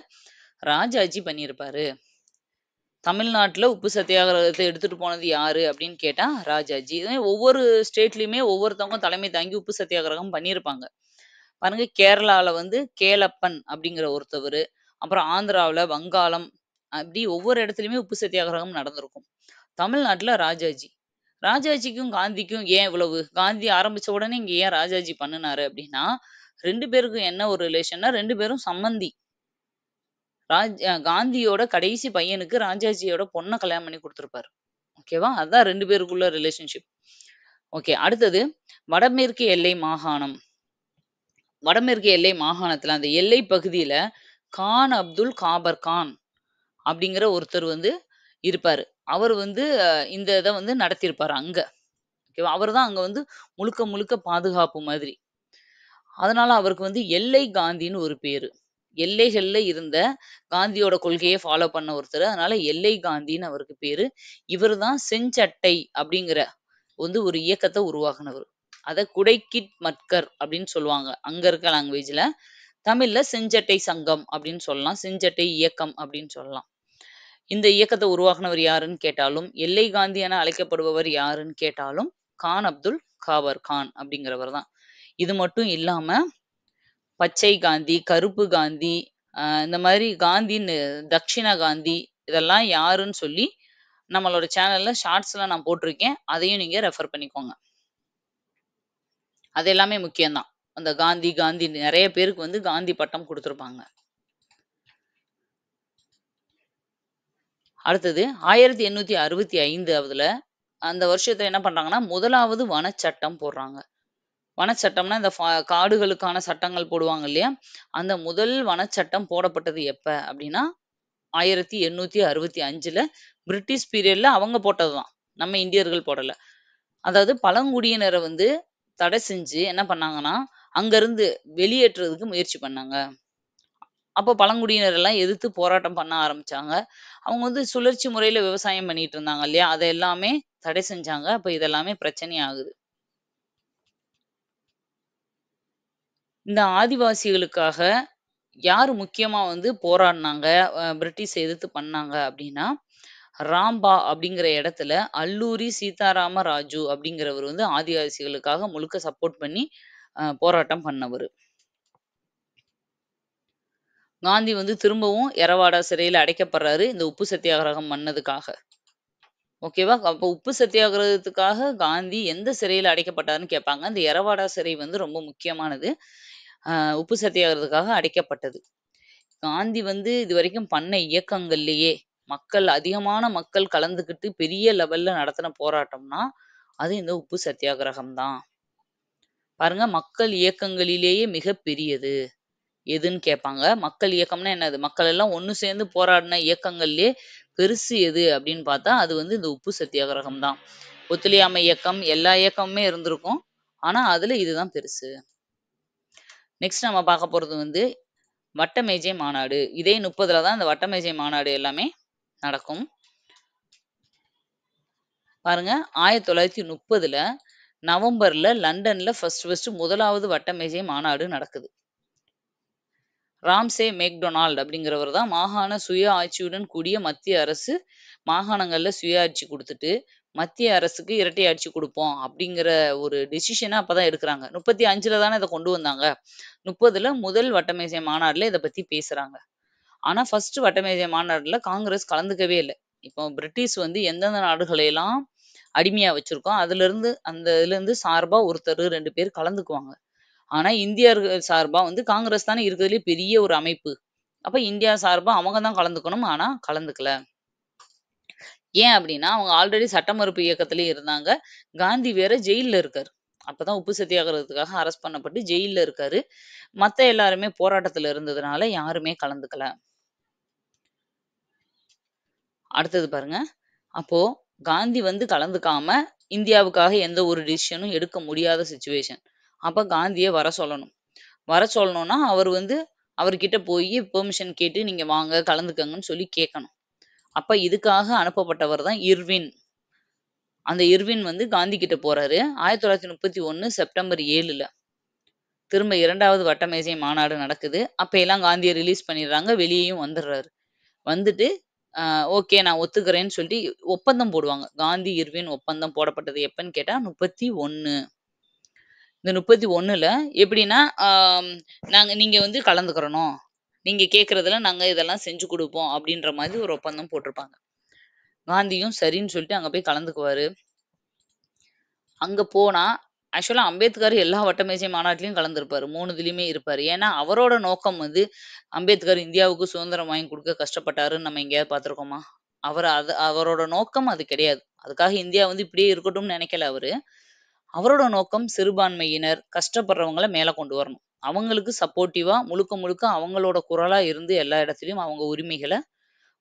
ராஜாஜி பண்ணியிருப்பாரு. தமிழ்நாட்டுல உப்பு சத்தியாகிரகத்த எடுத்துட்டு போனது யாரு அப்படின்னு கேட்டா ராஜாஜி. இதே ஒவ்வொரு ஸ்டேட்லயுமே ஒவ்வொருத்தவங்க தலைமை தாங்கி உப்பு சத்தியாகிரகம் பண்ணியிருப்பாங்க. பாருங்க கேரளால வந்து கேலப்பன் அப்படிங்கிற ஒருத்தவரு, அப்புறம் ஆந்திராவுல வங்காளம், அப்படி ஒவ்வொரு இடத்துலயுமே உப்பு சத்தியாகிரகம் நடந்திருக்கும். தமிழ்நாட்டுல ராஜாஜி. ராஜாஜிக்கும் காந்திக்கும் ஏன் இவ்வளவு? காந்தி ஆரம்பிச்ச உடனே இங்க ஏன் ராஜாஜி பண்ணுனாரு அப்படின்னா, 2 பேருக்கும் என்ன ஒரு ரிலேஷன்னா 2 பேரும் சம்மந்தி. காந்தியோட கடைசி பையனுக்கு ராஜாஜியோட பொண்ண கல்யாணம் பண்ணி குடுத்திருப்பாரு. ஓகேவா? அதான் 2 பேருக்குள்ள ரிலேஷன்ஷிப். ஓகே. அடுத்தது வடமேற்கு எல்லை மாகாணம். வடமேற்கு எல்லை மாகாணத்துல அந்த எல்லை பகுதியில கான் அப்துல் காபர் கான் அப்படிங்கிற ஒருத்தர் வந்து இருப்பாரு. அவரு வந்து இந்த இத வந்து நடத்தியிருப்பாரு அங்க. ஓகேவா? அவரு தான் அங்க வந்து முழுக்க முழுக்க பாதுகாப்பு மாதிரி. அதனால அவருக்கு வந்து எல்லை காந்தின்னு ஒரு பேரு. எல்லைகள்ல இருந்த காந்தியோட கொள்கைய ஃபாலோ பண்ண ஒருத்தரு. அதனால எல்லை காந்தின்னு அவருக்கு பேரு. இவரு தான் செஞ்சட்டை அப்படிங்கிற வந்து ஒரு இயக்கத்த உருவாக்குனவரு. அத குடைக்கிட் மட்கர் அப்படின்னு சொல்லுவாங்க. அங்க இருக்க லாங்குவேஜ்ல. தமிழ்ல செஞ்சட்டை சங்கம் அப்படின்னு சொல்லலாம். செஞ்சட்டை இயக்கம் அப்படின்னு சொல்லலாம். இந்த இயக்கத்தை உருவாக்குனவர் யாருன்னு கேட்டாலும், எல்லை காந்தி என அழைக்கப்படுபவர் யாருன்னு கேட்டாலும், கான் அப்துல் காவர் கான் அப்படிங்கிறவர் தான். இது மட்டும் இல்லாம, பச்சை காந்தி, கருப்பு காந்தி, இந்த மாதிரி காந்தின்னு தக்ஷிண காந்தி இதெல்லாம் யாருன்னு சொல்லி நம்மளோட சேனல்ல ஷார்ட்ஸ்ல நான் போட்டிருக்கேன். அதையும் நீங்க ரெஃபர் பண்ணிக்கோங்க. அது எல்லாமே முக்கியம் தான். அந்த காந்தி காந்தி நெறைய பேருக்கு வந்து காந்தி பட்டம் குடுத்துருப்பாங்க. அடுத்தது 1865 அந்த வருஷத்துல என்ன பண்றாங்கன்னா, முதலாவது வனச்சட்டம் போடுறாங்க. வனச்சட்டம்னா இந்த காடுகளுக்கான சட்டங்கள் போடுவாங்க இல்லையா? அந்த முதல் வனச்சட்டம் போடப்பட்டது எப்ப அப்படின்னா, 1865 பிரிட்டிஷ் பீரியட்ல அவங்க போட்டது தான். நம்ம இந்தியர்கள் போடல. அதாவது பழங்குடியினர வந்து தடை செஞ்சு என்ன பண்ணாங்கன்னா, அங்கருந்து வெளியேற்றுறதுக்கு முயற்சி பண்ணாங்க. அப்போ பழங்குடியினர் எல்லாம் எதிர்த்து போராட்டம் பண்ண ஆரம்பிச்சாங்க. அவங்க வந்து சுழற்சி முறையில விவசாயம் பண்ணிட்டு இருந்தாங்க இல்லையா? அத எல்லாமே தடை செஞ்சாங்க. அப்ப இதெல்லாமே பிரச்சனை ஆகுது. இந்த ஆதிவாசிகளுக்காக யாரு முக்கியமா வந்து போராடுனாங்க, பிரிட்டிஷ எதிர்த்து பண்ணாங்க அப்படின்னா, ராம்பா அப்படிங்கிற இடத்துல அல்லூரி சீதாராம ராஜு அப்படிங்கிறவர் வந்து ஆதிவாசிகளுக்காக முழுக்க சப்போர்ட் பண்ணி போராட்டம் பண்ணவரு. காந்தி வந்து திரும்பவும் எரவாடா சிறையில அடைக்கப்படுறாரு இந்த உப்பு சத்தியாகிரகம் பண்ணதுக்காக. ஓகேவா? அப்போ உப்பு சத்தியாகிரகத்துக்காக காந்தி எந்த சிறையில அடைக்கப்பட்டாருன்னு கேட்பாங்க. இந்த எரவாடா சிறை வந்து ரொம்ப முக்கியமானது. உப்பு சத்தியாகிரகத்துக்காக அடைக்கப்பட்டது. காந்தி வந்து இதுவரைக்கும் பண்ண இயக்கங்கள்லயே அதிகமான மக்கள் கலந்துக்கிட்டு பெரிய லெவல்ல நடத்தின போராட்டம்னா, அது இந்த உப்பு சத்தியாகிரகம் தான். பாருங்க, மக்கள் இயக்கங்களிலேயே மிகப் பெரியது. எதுன்னு கேட்பாங்க. மக்கள் இயக்கம்னா என்னது? மக்கள் எல்லாம் ஒண்ணு சேர்ந்து போராடின இயக்கங்கள்லயே பெருசு எது அப்படின்னு பார்த்தா, அது வந்து இந்த உப்பு சத்தியாகிரகம் தான். ஒத்துழையாமை இயக்கம், எல்லா இயக்கமுமே இருந்திருக்கும். ஆனா, அதுல இதுதான் பெருசு. நெக்ஸ்ட் நம்ம பார்க்க போறது வந்து வட்டமேஜை மாநாடு. இதே 30ல தான் இந்த வட்டமேஜை மாநாடு எல்லாமே நடக்கும். பாருங்க, 1930ல நவம்பர்ல லண்டன்ல ஃபர்ஸ்ட் முதலாவது வட்டமேஜை மாநாடு நடக்குது. ராம்சே மெக்டொனால்ட் அப்படிங்கிறவர் தான் மாகாண சுய ஆட்சியுடன் கூடிய மத்திய அரசு மாகாணங்கள்ல சுய ஆட்சி கொடுத்துட்டு மத்திய அரசுக்கு இரட்டை ஆட்சி கொடுப்போம் அப்படிங்கிற ஒரு டெசிஷனை அப்பதான் எடுக்கிறாங்க. 35ல தானே இதை கொண்டு வந்தாங்க. 30ல முதல் வட்டமேஜை மாநாடுல இதை பத்தி பேசுறாங்க. ஆனா ஃபர்ஸ்ட் வட்டமேஜை மாநாடுல காங்கிரஸ் கலந்துக்கவே இல்லை. இப்போ பிரிட்டிஷ் வந்து எந்தெந்த நாடுகளை எல்லாம் அடிமையா வச்சிருக்கோம் இதுல இருந்து சார்பா ஒருத்தர் 2 பேர் கலந்துக்குவாங்க. ஆனா இந்தியர்கள் சார்பா வந்து காங்கிரஸ் தானே இருக்கிறதுலே பெரிய ஒரு அமைப்பு. அப்ப இந்தியா சார்பா அவங்க தான் கலந்துக்கணும். ஆனா கலந்துக்கல. ஏன் அப்படின்னா, அவங்க ஆல்ரெடி சட்ட மறுப்பு இயக்கத்திலேயே இருந்தாங்க. காந்தி வேற ஜெயில்ல இருக்காரு. அப்பதான் உப்பு சத்தியாகிரகத்துக்காக அரெஸ்ட் பண்ணப்பட்டு ஜெயில்ல இருக்காரு. மத்த எல்லாருமே போராட்டத்துல இருந்ததுனால யாருமே கலந்துக்கல. அடுத்தது பாருங்க. அப்போ காந்தி வந்து கலந்துக்காம இந்தியாவுக்காக எந்த ஒரு டிசிஷனும் எடுக்க முடியாத சிச்சுவேஷன். அப்ப காந்திய வர சொல்லணும். வர சொல்லணும்னா, அவர் வந்து அவர்கிட்ட போயி பெர்மிஷன் கேட்டு, "நீங்க வாங்க, கலந்துக்கங்கன்னு" சொல்லி கேட்கணும். அப்ப இதுக்காக அனுப்பப்பட்டவர் தான் இர்வின். அந்த இர்வின் வந்து காந்தி கிட்ட போறாரு. 1931 செப்டம்பர் 7ல. திரும்ப 2வது வட்டமேஜை மாநாடு நடக்குது. அப்ப எல்லாம் காந்திய ரிலீஸ் பண்ணிடுறாங்க. வெளியயும் வந்துடுறாரு. வந்துட்டு, ஓகே நான் ஒத்துக்கிறேன்னு சொல்லிட்டு ஒப்பந்தம் போடுவாங்க. காந்தி, இர்வின் ஒப்பந்தம் போடப்பட்டது எப்பன்னு கேட்டா 31. இந்த 31ல எப்படின்னா, நீங்க வந்து கலந்துக்கிறணும். நீங்க கேட்கறதுல நாங்க இதெல்லாம் செஞ்சு குடுப்போம் அப்படின்ற மாதிரி ஒரு ஒப்பந்தம் போட்டிருப்பாங்க. காந்தியும் சரின்னு சொல்லிட்டு அங்க போய் கலந்துக்குவாரு. அங்க போனா ஆக்சுவலா அம்பேத்கர் எல்லா வட்டமேஜை மாநாட்டிலயும் கலந்திருப்பாரு. 3 இதுலயுமே இருப்பாரு. ஏன்னா அவரோட நோக்கம் வந்து அம்பேத்கர் இந்தியாவுக்கு சுதந்திரம் வாங்கி குடுக்க கஷ்டப்பட்டாருன்னு நம்ம எங்கேயாவது பார்த்திருக்கோமா? அவரோட நோக்கம் அது கிடையாது. அதுக்காக இந்தியா வந்து இப்படியே இருக்கட்டும்னு நினைக்கல அவரு. அவரோட நோக்கம் சிறுபான்மையினர், கஷ்டப்படுறவங்கள மேல கொண்டு வரணும். அவங்களுக்கு சப்போர்ட்டிவா முழுக்க முழுக்க அவங்களோட குரலா இருந்து எல்லா இடத்துலயும் அவங்க உரிமைகள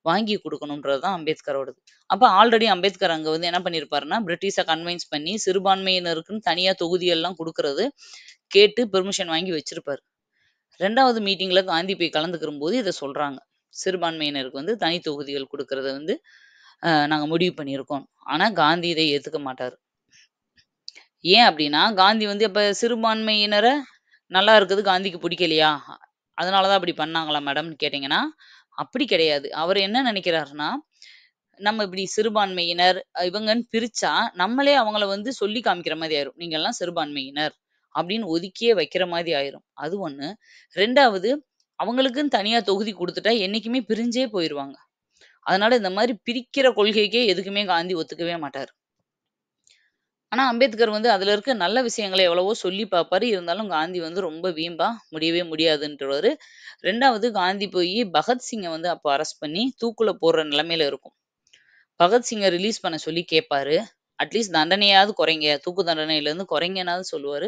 வாங்கி குடுக்கணும்ன்றது தான் அம்பேத்கரோடது. அப்ப ஆல்ரெடி அம்பேத்கர் அங்க வந்து என்ன பண்ணியிருப்பாருன்னா, பிரிட்டிஷ கன்வின்ஸ் பண்ணி சிறுபான்மையினருக்குன்னு தனியா தொகுதியெல்லாம் குடுக்குறது கேட்டு பெர்மிஷன் வாங்கி வச்சிருப்பாரு. 2வது மீட்டிங்ல காந்தி போய் கலந்துக்கிறம்போது இத சொல்றாங்க. சிறுபான்மையினருக்கு வந்து தனி தொகுதிகள் குடுக்கறத வந்து நாங்க முடிவு பண்ணியிருக்கோம். ஆனா காந்தி இதை ஏத்துக்க மாட்டாரு. ஏன் அப்டின்னா, காந்தி வந்து அப்ப சிறுபான்மையினர நல்லா இருக்கிறது காந்திக்கு பிடிக்கலையா? அதனால தான் அப்படி பண்ணாங்களா மேடம்ன்னு கேட்டீங்கன்னா, அப்படி கிடையாது. அவரு என்ன நினைக்கிறாருன்னா, நம்ம இப்படி சிறுபான்மையினர் இவங்கன்னு பிரிச்சா, நம்மளே அவங்கள வந்து சொல்லி காமிக்கிற மாரி ஆயிரும். நீங்கலாம் சிறுபான்மையினர் அப்படின்னு ஒதுக்கியே வைக்கிற மாரி ஆயிரும். அது 1. 2வது அவங்களுக்குன்னு தனியா தொகுதி குடுத்துட்டா என்னைக்குமே பிரிஞ்சே போயிருவாங்க. அதனால இந்த மாரி பிரிக்கிற கொள்கைக்கே எதுக்குமே காந்தி ஒத்துக்கவே மாட்டாரு. ஆனா அம்பேத்கர் வந்து அதுல இருக்க நல்ல விஷயங்கள எவ்வளவோ சொல்லி பார்ப்பாரு. இருந்தாலும் காந்தி வந்து ரொம்ப வீம்பா முடியவே முடியாதுன்றுவாரு. 2வது காந்தி போயி பகத்சிங்க வந்து அப்ப அரெஸ்ட் பண்ணி தூக்குல போடுற நிலைமையில இருக்கும். பகத்சிங்க ரிலீஸ் பண்ண சொல்லி கேட்பாரு. அட்லீஸ்ட் தண்டனையாவது குறைங்க. தூக்கு தண்டனையிலேருந்து குறைங்கனாவது சொல்லுவாரு.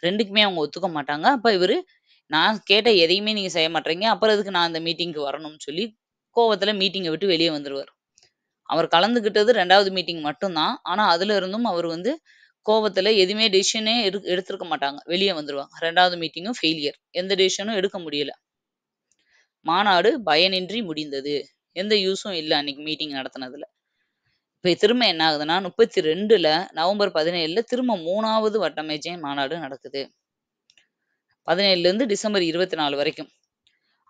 2க்குமே அவங்க ஒத்துக்க மாட்டாங்க. அப்ப இவரு, "நான் கேட்ட எதையுமே நீங்க செய்ய மாட்றீங்க. அப்புறம் எதுக்கு நான் அந்த மீட்டிங்க்கு வரணும்னு" சொல்லி கோவத்துல மீட்டிங்க விட்டு வெளிய வந்துருவாரு. அவர் கலந்துக்கிட்டது 2வது மீட்டிங் மட்டும் தான். ஆனா அதுல இருந்தும் அவர் வந்து கோவத்துல எதுவுமே டெசிஷனே எடுத்திருக்க மாட்டாங்க. வெளிய வந்துருவாங்க. 2வது மீட்டிங்கும் ஃபெயிலியர். எந்த டெசிஷனும் எடுக்க முடியல. மாநாடு பயனின்றி முடிந்தது. எந்த யூசும் இல்ல அன்னைக்கு மீட்டிங் நடத்துனதுல. இப்ப திரும்ப என்ன ஆகுதுன்னா, 32ல நவம்பர் 17ல திரும்ப 3வது வட்டமேஜை மாநாடு நடக்குது. 17லேருந்து டிசம்பர் 24 வரைக்கும்.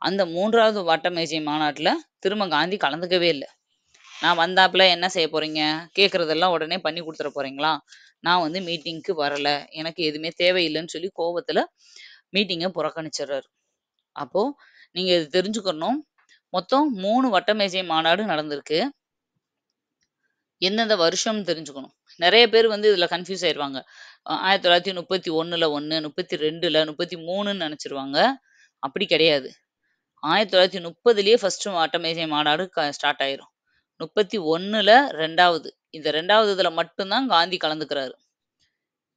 அந்த 3வது வட்டமேஜை மாநாட்டுல திரும்ப காந்தி கலந்துக்கவே இல்ல. நான் வந்தாப்புல என்ன செய்ய போறீங்க? கேட்கறதெல்லாம் உடனே பண்ணி குடுத்துற போறீங்களா? நான் வந்து மீட்டிங்க்கு வரல. எனக்கு எதுவுமே தேவையில்லன்னு சொல்லி கோவத்துல மீட்டிங்க புறக்கணிச்சுர்றாரு. அப்போ நீங்க இது தெரிஞ்சுக்கணும். மொத்தம் 3 வட்டமேஜை மாநாடு நடந்திருக்கு. எந்தெந்த வருஷம்னு தெரிஞ்சுக்கணும். நெறைய பேர் வந்து இதுல கன்ஃப்யூஸ் ஆயிருவாங்க. 1931ல 1, 32ல, 33ன்னு நெனச்சுருவாங்க. அப்படி கிடையாது. 1930லயே ஃபர்ஸ்ட் வட்டமேஜை மாநாடு ஸ்டார்ட் ஆயிரும். 31ல 2வது. இந்த 2வது இதுல மட்டும் தான் காந்தி கலந்துக்கிறாரு.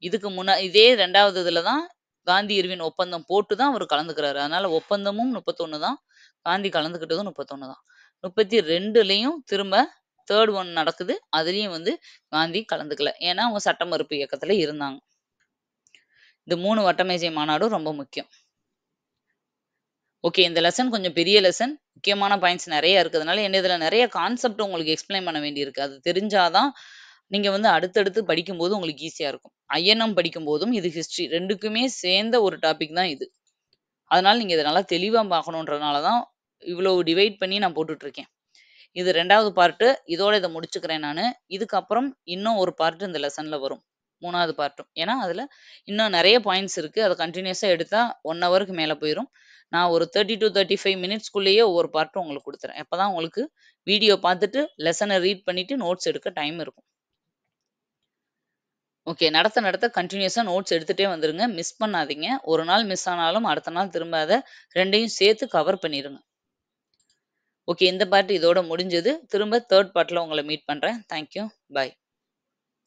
இதுக்கு இதே 2வது இதுல தான் காந்தி இர்வின் ஒப்பந்தம் போட்டு தான் அவரு கலந்துக்கிறாரு. அதனால ஒப்பந்தமும் 31 தான். காந்தி கலந்துக்கிட்டதும் 31 தான். 32லயும் திரும்ப 3 ஒன் நடக்குது. அதுலயும் வந்து காந்தி கலந்துக்கல. ஏன்னா, அவங்க சட்ட மறுப்பு இயக்கத்துல இருந்தாங்க. இந்த 3 வட்டமேஜை மாநாடும் ரொம்ப முக்கியம். ஓகே. இந்த லெசன் கொஞ்சம் பெரிய லெசன். முக்கியமான பாயிண்ட்ஸ் நெறைய இருக்கிறதுனால, இதுல நெறைய கான்செப்ட் உங்களுக்கு எக்ஸ்ப்ளைன் பண்ண வேண்டியிருக்கு. அது தெரிஞ்சா தான், நீங்க வந்து அடுத்தடுத்து படிக்கும்போது உங்களுக்கு ஈஸியா இருக்கும். ஐஎன்எம் படிக்கும்போதும் இது ஹிஸ்ட்ரி 2க்குமே சேர்ந்த ஒரு டாபிக் தான் இது. அதனால நீங்க இத நல்லா தெளிவா பார்க்கணுன்றதுனால தான், இவ்வளவு டிவைட் பண்ணி நான் போட்டுட்டு இருக்கேன். இது 2வது பார்ட்டு. இதோட இத முடிச்சுக்கிறேன் நானு. இதுக்கப்புறம் இன்னும் ஒரு பார்ட் இந்த லெசன்ல வரும். 3வது பார்ட்டும். ஏன்னா, அதுல இன்னும் நெறைய பாயிண்ட்ஸ் இருக்கு. அத கன்டினியூஸா எடுத்தா 1 ஹவருக்கு மேல போயிரும். நான் ஒரு 30 டூ 35 மினிட்ஸ்க்குள்ளேயே ஒவ்வொரு பார்ட்டும் உங்களுக்கு குடுத்துறேன். அப்பதான் உங்களுக்கு வீடியோ பார்த்துட்டு, லெசன ரீட் பண்ணிட்டு நோட்ஸ் எடுக்க டைம் இருக்கும். ஓகே. நடத்த கன்டினியூஸா நோட்ஸ் எடுத்துட்டே வந்துருங்க. மிஸ் பண்ணாதீங்க. ஒரு நாள் மிஸ் ஆனாலும் அடுத்த நாள் திரும்ப அத 2யும் சேர்த்து கவர் பண்ணிருங்க. ஓகே. இந்த பார்ட் இதோட முடிஞ்சது. திரும்ப 3 பார்ட்ல உங்கள மீட் பண்றேன். Thank you. பாய்.